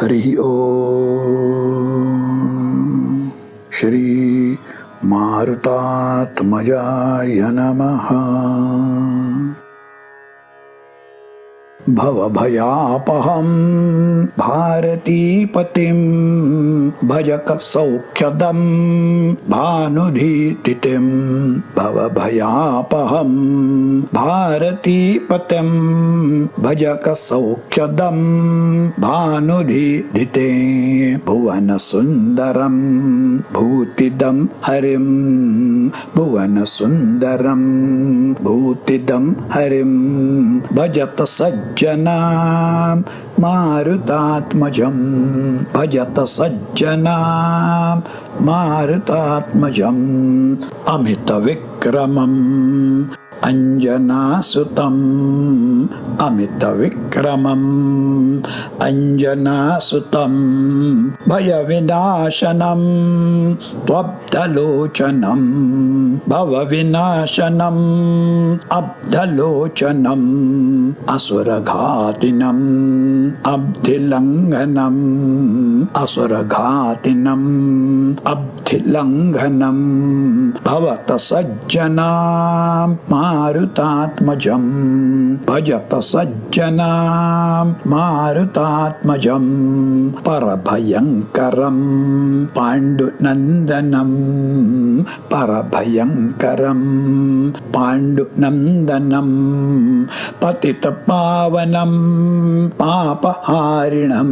हरि ओम। श्री मारुतात्मजाय नमः। भवभयापहं भारतीपतिं भजक सौख्यदं भानुधीतिं। भवभयापहं भारतीपतिं भजक सौख्यदं भानुधीतिं। भुवनसुन्दरं भूतिदं हरिं भुवनसुन्दरं भूतिदं हरिं भजत सज्जनां मारुतात्मजं। भजत सज्जनां मारुतात्मजम्। अमितविक्रमम् अंजनासुतम् अमितविक्रमम् अंजनासुतम्। भयविनाशनं त्वब्धलोचनं भवविनाशनम् अब्धलोचनम्। असुरघातिनम् अब्धिलङ्घनम् असुरघातिनम् अब्धिलङ्घनम्। भवत सज्जनां मारुतात्मजं। भजत सज्जनां मारुतात्मजं। परभयङ्करं पाण्डुनन्दनं परभयङ्करं पाण्डुनन्दनं। पतितपावनं पापहारिणं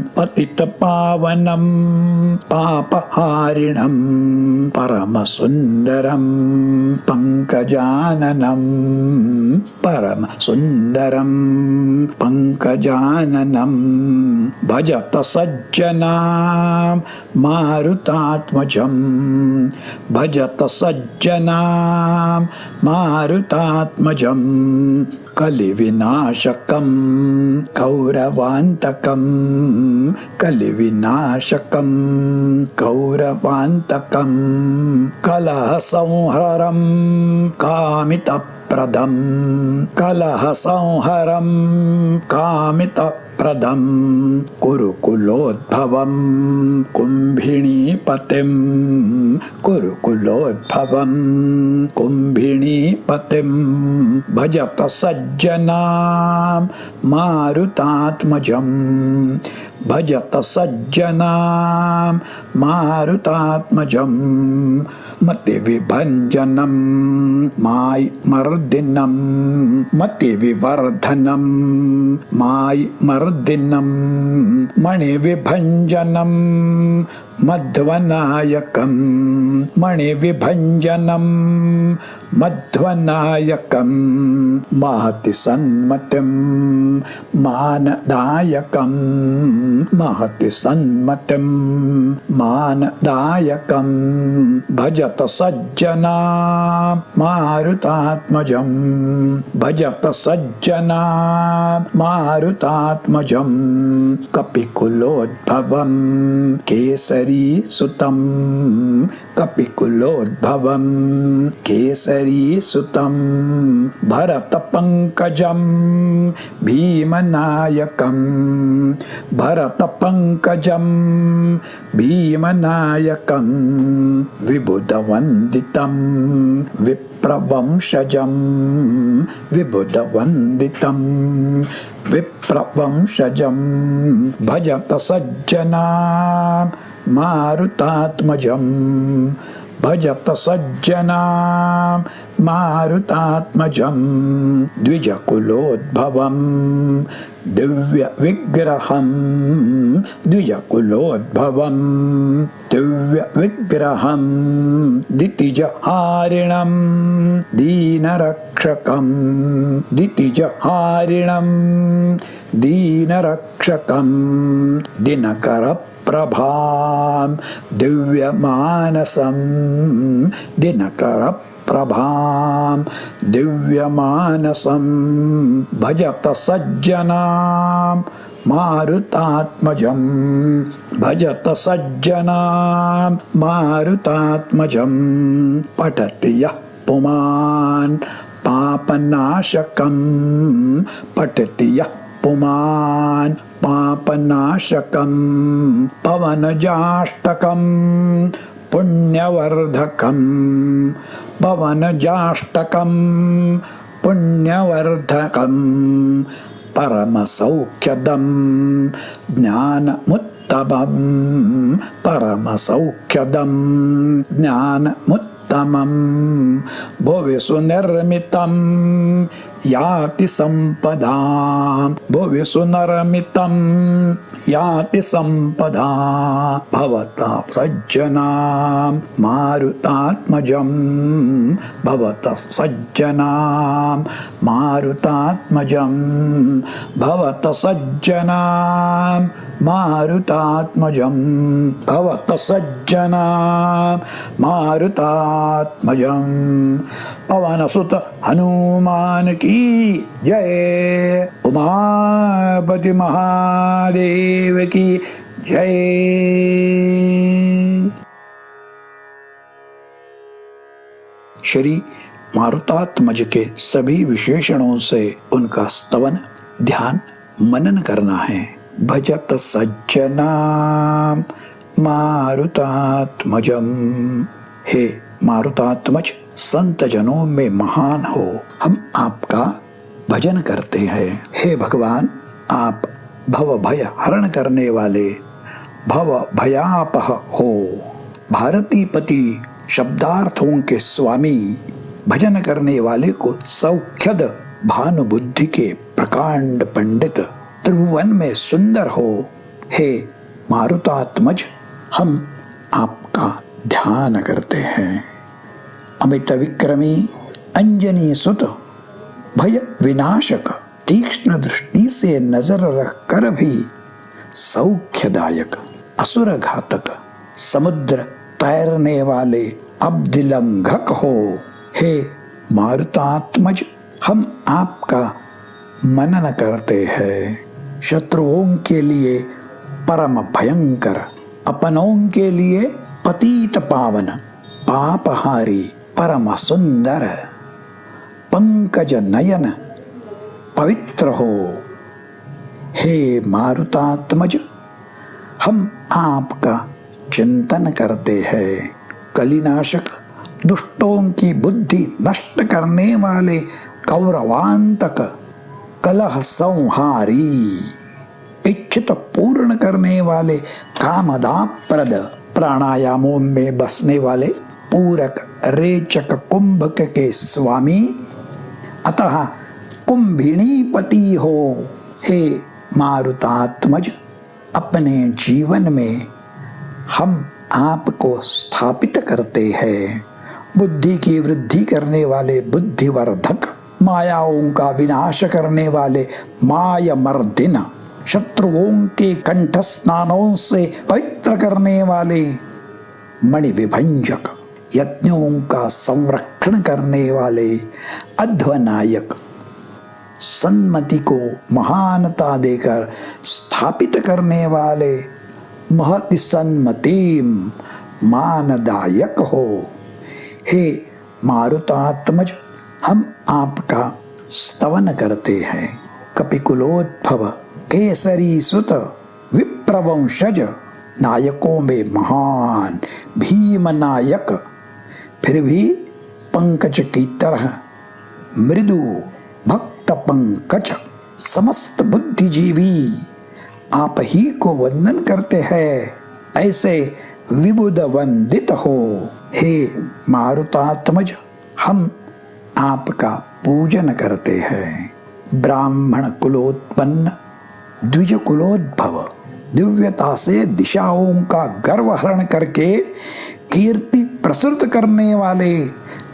पतितपावनं पापहारिणं। परमसुन्दरं पङ्कजाननं परमसुन्दरं पङ्कजाननं। भजत सज्जनां मारुतात्मजं। भजत सज्जनां मारुतात्मजं। कलिविनाशकं कौरवान्तकं कलिविनाशकं कौरवान्तकं। कलहसंहरं कामितप्रदं कलहसंहरं कामितप्रदं। कुरुकुलोद्भवं कुम्भिनीपतिं कुरुकुलोद्भवं कुम्भिनीपतिं। भजत सज्जनां मारुतात्मजं। भजत सज्जनां मारुतात्मजं। मतिविभञ्जनं मायिमर्दिनं मतिविवर्धनं मायिमर्दिनं। मणिविभञ्जनं मध्वनायकं मणिविभञ्जनं मध्वनायकं। महति सन्मतिं मानदायकं महति सन्मतिं मानदायकं। भजत सज्जनां मारुतात्मजं। भजत सज्जनां मारुतात्मजं। कपिकुलोद्भवं केसरी सुतं कपिकुलोद्भवं केसरी सुतं। भरतपङ्कजं भीमनायकं भरतपङ्कजं भीमनायकं। विबुधवन्दितं विप्रवंशजं विबुधवन्दितं विप्रवंशजं। भजत सज्जनां मारुतात्मजं। भजत सज्जनां मारुतात्मजं। द्विजकुलोद्भवं दिव्यविग्रहं द्विजकुलोद्भवं दिव्यविग्रहं। दितिजहारिणं दीनरक्षकं दितिजहारिणं दीनरक्षकं। दिनकरप्रभां दिव्यमानसं दिनकरप्रभां दिव्यमानसं। भजत सज्जनां मारुतात्मजं। भजत सज्जनां मारुतात्मजं। पठति यः पुमान् पापनाशकं पठति यः पुमान् पापनाशकं पवनजाष्टकं पुण्यवर्धकं पवनजाष्टकं पुण्यवर्धकं परमसौख्यदं ज्ञानमुत्तमं परमसौख्यदं ज्ञानमुत्तमं भुवि सुनिर्मितं याति सम्पदां भुवि सुनिर्मितं याति सम्पदां भवता सज्जनां मारुतात्मजं भवतः सज्जनां मारुतात्मजं भवतः सज्जनां मारुतात्मजं भवतः सज्जनां मारुतात्मजं पवनसुत हनुमान की जय। उमापति महादेव की जय। श्री मारुतात्मज के सभी विशेषणों से उनका स्तवन ध्यान मनन करना है। भजत सज्जनाम मारुतात्मजम। हे मारुतात्मज, संत जनों में महान हो, हम आपका भजन करते हैं। हे भगवान, आप भव भय हरण करने वाले भव भयापह हो। भारती पति शब्दार्थों के स्वामी, भजन करने वाले को सौख्यद भानुबुद्धि के प्रकांड पंडित, त्रिभुवन में सुंदर हो। हे मारुतात्मज, हम आपका ध्यान करते हैं। अमित विक्रमी अंजनी सुत, भय विनाशक, तीक्ष्ण दृष्टि से नजर रखकर भी सौख्यदायक, असुर घातक, समुद्र तैरने वाले अब्धिलंघक हो। हे मारुतात्मज, हम आपका मनन करते हैं। शत्रुओं के लिए परम भयंकर, अपनों के लिए पतित पावन, पापहारी, परम सुंदर, पंकज नयन, पवित्र हो। हे मारुतात्मज, हम आपका चिंतन करते हैं। कलिनाशक, दुष्टों की बुद्धि नष्ट करने वाले कौरवांतक, कलह संहारी, इच्छित पूर्ण करने वाले कामदाप्रद, प्राणायामों में बसने वाले पूरक रेचक कुंभक के स्वामी, अतः कुंभिणीपति हो। हे मारुतात्मज, अपने जीवन में हम आपको स्थापित करते हैं। बुद्धि की वृद्धि करने वाले बुद्धिवर्धक, मायाओं का विनाश करने वाले मायमर्दिन, शत्रुओं के कंठ स्नानों से पवित्र करने वाले मणि विभंजक, यज्ञों का संरक्षण करने वाले अध्वनायक, सन्मति को महानता देकर स्थापित करने वाले महति सन्मतिम मानदायक हो। हे मारुतात्मज, हम आपका स्तवन करते हैं। कपिकुलोद्भव, केसरी सुत, विप्रवंशज, नायकों में महान भीम नायक, फिर भी पंकज की तरह मृदु भक्त पंकज, समस्त बुद्धिजीवी आप ही को वंदन करते हैं। ऐसे विबुध वंदित हो। हे मारुतात्मज, हम आपका पूजन करते हैं। ब्राह्मण कुलोत्पन्न, द्विज कुलोद्भव, दिव्यता से दिशाओं का गर्व हरण करके कीर्ति प्रसृत करने वाले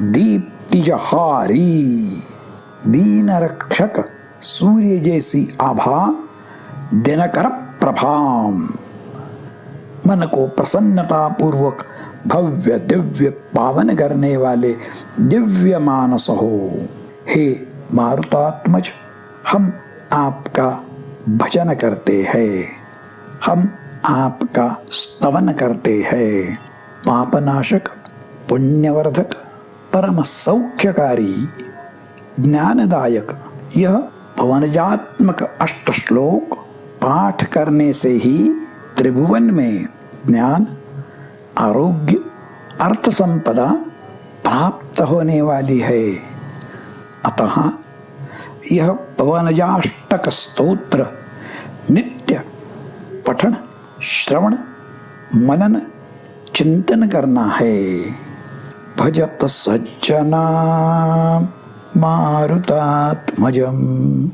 दीप्तिजहारी, दीन रक्षक, सूर्य जैसी आभा, दिनकर प्रभाम, मन को प्रसन्नता पूर्वक भव्य दिव्य पावन करने वाले दिव्य मानस हो। हे मारुतात्मज, हम आपका भजन करते हैं। हम आपका स्तवन करते हैं। पापनाशक, पुण्यवर्धक, परम सौख्यकारी, ज्ञानदायक, यह पवनजात्मक 8 श्लोक पाठ करने से ही त्रिभुवन में ज्ञान, आरोग्य, अर्थ संपदा प्राप्त होने वाली है। अतः यह पवनजाष्टक स्तोत्र नित्य पठन, श्रवण, मनन, चिंतन करना है। भजत सज्जना मारुतात्मजम्।